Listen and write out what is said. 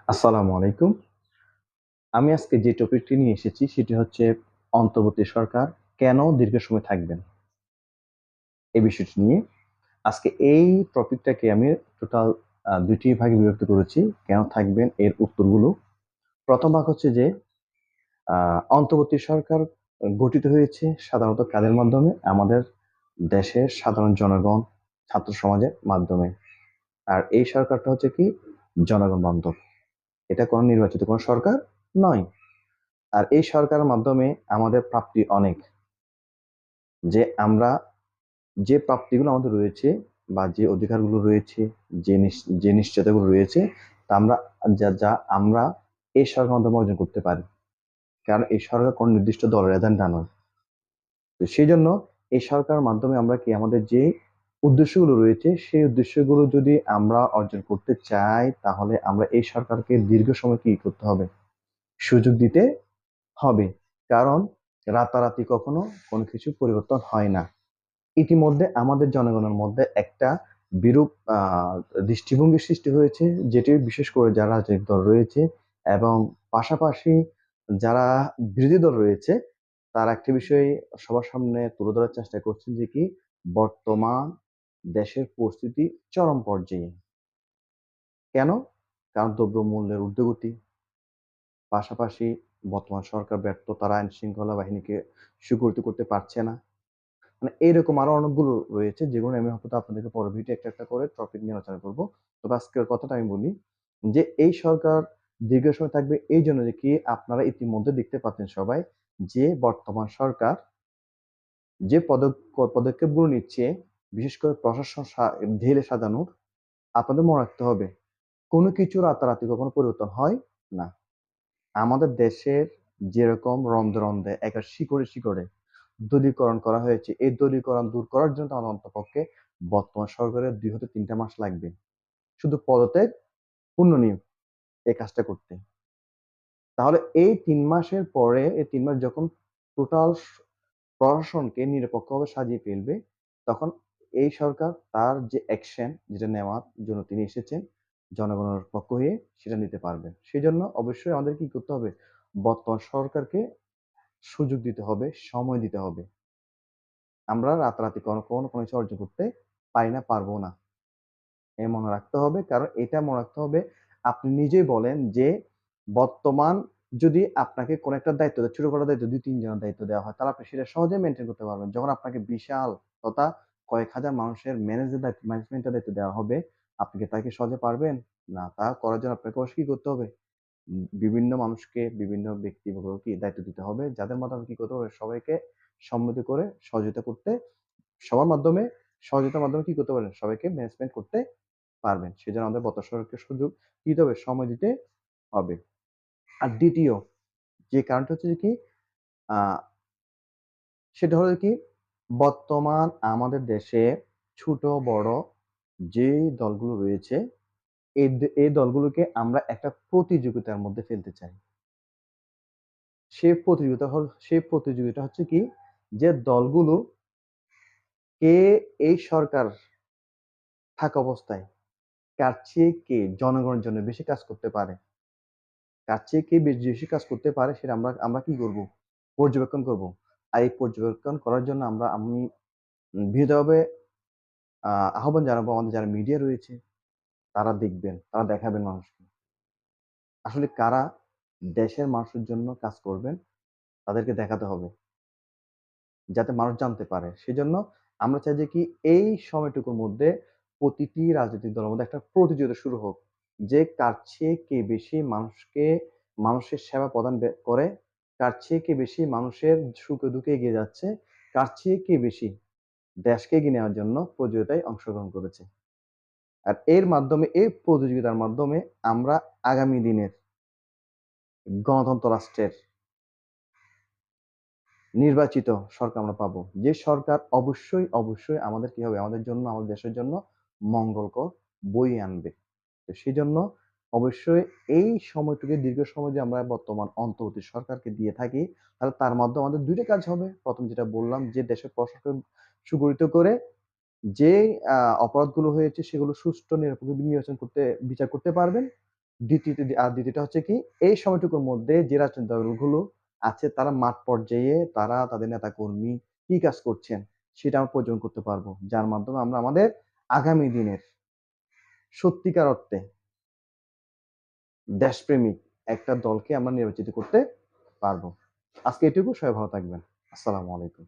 আসসালামু আলাইকুম। আমি আজকে যে টপিকটি নিয়ে এসেছি সেটি হচ্ছে অন্তর্বর্তী সরকার কেন দীর্ঘ সময় থাকবেন? এই বিষয়টি নিয়ে আজকে এই টপিকটাকে আমি টোটাল ২ টি ভাগে বিভক্ত করেছি। কেন থাকবেন এর উত্তরগুলো। ১ম ভাগ হচ্ছে যে অন্তর্বর্তী সরকার গঠিত হয়েছে সাধারণত কাদের মাধ্যমে? আমাদের দেশের সাধারণ জনগণ, ছাত্র সমাজের মাধ্যমে। আর এই সরকারটা হচ্ছে কি জনগণ বান্ধব। এটা কোনো নির্বাচিত কোনো সরকার নয়। আর এই সরকারের মাধ্যমে আমাদের প্রাপ্তি অনেক। যে আমরা যে প্রাপ্তিগুলো আমাদের রয়েছে বা যে অধিকারগুলো রয়েছে, যে নিশ্চয়তাগুলো রয়েছে তা আমরা আমরা এই সরকারের মাধ্যমে অর্জন করতে পারি। কারণ এই সরকার কোনো নির্দিষ্ট দলের এজেন্ডা নয়। তো সেজন্য এই সরকারের মাধ্যমে আমরা কি আমাদের যে উদ্দেশ্যগুলো রয়েছে সেই উদ্দেশ্যগুলো যদি আমরা অর্জন করতে চাই তাহলে আমরা এই সরকারকে দীর্ঘ সময় কি করতে হবে? সুযোগ দিতে হবে। কারণ রাতারাতি কখনো কোনো কিছু পরিবর্তন হয় না। ইতিমধ্যে আমাদের জনগণের মধ্যে একটা বিরূপ দৃষ্টিভঙ্গির সৃষ্টি হয়েছে, যেটি বিশেষ করে যারা রাজনৈতিক দল রয়েছে এবং পাশাপাশি যারা বিরোধী দল রয়েছে, তারা একটা বিষয় সবার সামনে তুলে ধরার চেষ্টা করছেন যে কি বর্তমান দেশের পরিস্থিতি চরম পর্যায়ে। কেন? কারণ দ্রব্যমূল্যের ঊর্ধ্বগতি, পাশাপাশি বর্তমান সরকার ব্যর্থ, তারা আইন শৃঙ্খলা বাহিনীকে সুগঠিত করতে পারছে না। মানে এইরকম আরো অনেকগুলো রয়েছে যেগুলো আমি হয়তো আপনাদেরকে পরে ভিডিও একটা করে টপিক নিয়ে আলোচনা করব। তবে আজকের কথাটা আমি বলি যে এই সরকার দীর্ঘ সময় থাকবে এই জন্য যে কি আপনারা ইতিমধ্যে দেখতে পাচ্ছেন সবাই যে বর্তমান সরকার যে পদক্ষেপগুলো নিচ্ছে বিশেষ করে প্রশাসন ঢেলে সাজানোর আপনাদের মনে রাখতে হবে কোনো কিছু রাতারাতি কখনো পরিবর্তন হয় না। আমাদের দেশের যেরকম রন্ধে রন্ধে একটা শিকড়ে শিকড়ে দলীয়করণ করা হয়েছে, এই দলীয়করণ দূর করার জন্য আমাদের অন্ততপক্ষে বর্তমান সরকারের ২ হতে ৩ টা মাস লাগবে। শুধু পদত্যাগ, পুনঃনিয়োগ এই কাজটা করতে। তাহলে এই ৩ মাসের পরে এই ৩ মাস যখন টোটাল প্রশাসনকে নিরপেক্ষভাবে সাজিয়ে ফেলবে, তখন এই সরকার তার যে অ্যাকশন যেটা নেওয়ার জন্য তিনি এসেছেন, জনগণের পক্ষ হয়ে সেটা নিতে পারবেন। সেজন্য অবশ্যই আমাদের কি করতে হবে? বর্তমান সরকারকে সুযোগ দিতে হবে, সময় দিতে হবে। আমরা রাতারাতি কখনো কোনো কিছু অর্জন করতে পারি না, পারবো না। এ মনে রাখতে হবে। কারণ এটা মনে রাখতে হবে, আপনি নিজেই বলেন যে বর্তমান যদি আপনাকে কোনো একটা দায়িত্ব দেয়, ছোটখাটো দায়িত্ব ২-৩ জনের দায়িত্ব দেওয়া হয়, তাহলে আপনি সেটা সহজেই মেইনটেইন করতে পারবেন। যখন আপনাকে বিশাল তথা কয়েক হাজার মানুষের ম্যানেজমেন্টের দায়িত্ব দেওয়া হবে, আপনি কি তা কি সহজে পারবেন? না। তা করার জন্য আপনাকে অবশ্যই কি করতে হবে? বিভিন্ন মানুষকে, বিভিন্ন ব্যক্তিবর্গকে কি দায়িত্ব দিতে হবে, যাদের মাধ্যমে কি করতে হবে? সবাইকে সম্মতি করে সহযোগিতা করতে সবার মাধ্যমে সহযোগিতার মাধ্যমে কি করতে পারেন? সবাইকে ম্যানেজমেন্ট করতে পারবেন। সেজন্য আমাদের বর্তমান সরকারকে সুযোগ দিতে হবে, সময় দিতে হবে। আর দ্বিতীয় যে কারণটা হচ্ছে যে কি আ সেটা হলো কি বর্তমান আমাদের দেশে ছোট বড় যেই দলগুলো রয়েছে এই দলগুলোকে আমরা একটা প্রতিযোগিতার মধ্যে ফেলতে চাই। সেই প্রতিযোগিতা হচ্ছে কি যে দলগুলো কে এই সরকার থাকা অবস্থায় কার চেয়ে কে জনগণের জন্য বেশি কাজ করতে পারে, কার চেয়ে কে বেশি কাজ করতে পারে সেটা আমরা আমরা কি করব? পর্যবেক্ষণ করব। আর এই পর্যবেক্ষণ করার জন্য আমি বিনীতভাবে আ আহ্বান জানাবো আমাদের যারা মিডিয়া রয়েছে তারা দেখবেন, তারা দেখাবেন মানুষকে। আসলে কারা দেশের মানুষের জন্য কাজ করবেন তাদেরকে দেখাতে হবে। যাতে মানুষ জানতে পারে। সেজন্য আমরা চাই যে কি এই সময়টুকুর মধ্যে প্রতিটি রাজনৈতিক দলের মধ্যে একটা প্রতিযোগিতা শুরু হোক। যে কার চেয়ে কে বেশি মানুষের সেবা প্রদান করে, কার চেয়ে কে বেশি মানুষের সুখে দুঃখে এগিয়ে যাচ্ছে, কার চেয়ে কে বেশি দেশকে এগিয়ে নেওয়ার জন্য প্রতিযোগিতায় অংশগ্রহণ করেছে। আর এর মাধ্যমে এই প্রতিযোগিতার মাধ্যমে আমরা আগামী দিনের গণতন্ত্র রাষ্ট্রের নির্বাচিত সরকার আমরা পাবো। যে সরকার অবশ্যই আমাদের কি হবে? আমাদের জন্য, আমাদের দেশের জন্য মঙ্গলকর বয়ে আনবে। তো সেজন্য অবশ্যই এই সময়টুকু দীর্ঘ সময় যে আমরা বর্তমান অন্তর্বর্তী সরকারকে দিয়ে থাকি, তাহলে তার মাধ্যমে আমাদের ২ টা কাজ হবে। ১ম যেটা বললাম যে দেশের প্রশাসন সুগঠিত করে যে আ অপরাধগুলো হয়েছে সেগুলো সুষ্ঠু নিরপেক্ষ বিচার করতে পারবেন। দ্বিতীয়টা হচ্ছে কি, এই সময়টুকুর মধ্যে যে রাজনৈতিক দলগুলো আছে তারা মাঠ পর্যায়ে তারা তাদের নেতাকর্মী কি কাজ করছেন সেটা আমরা পর্যবেক্ষণ করতে পারবো। যার মাধ্যমে আমরা আমাদের আগামী দিনের সত্যিকার অর্থে দেশপ্রেমিক একটা দলকে আমরা নির্বাচিত করতে পারবো। আজকে এটুকু। সবাই ভালো থাকবেন। আসসালামু আলাইকুম।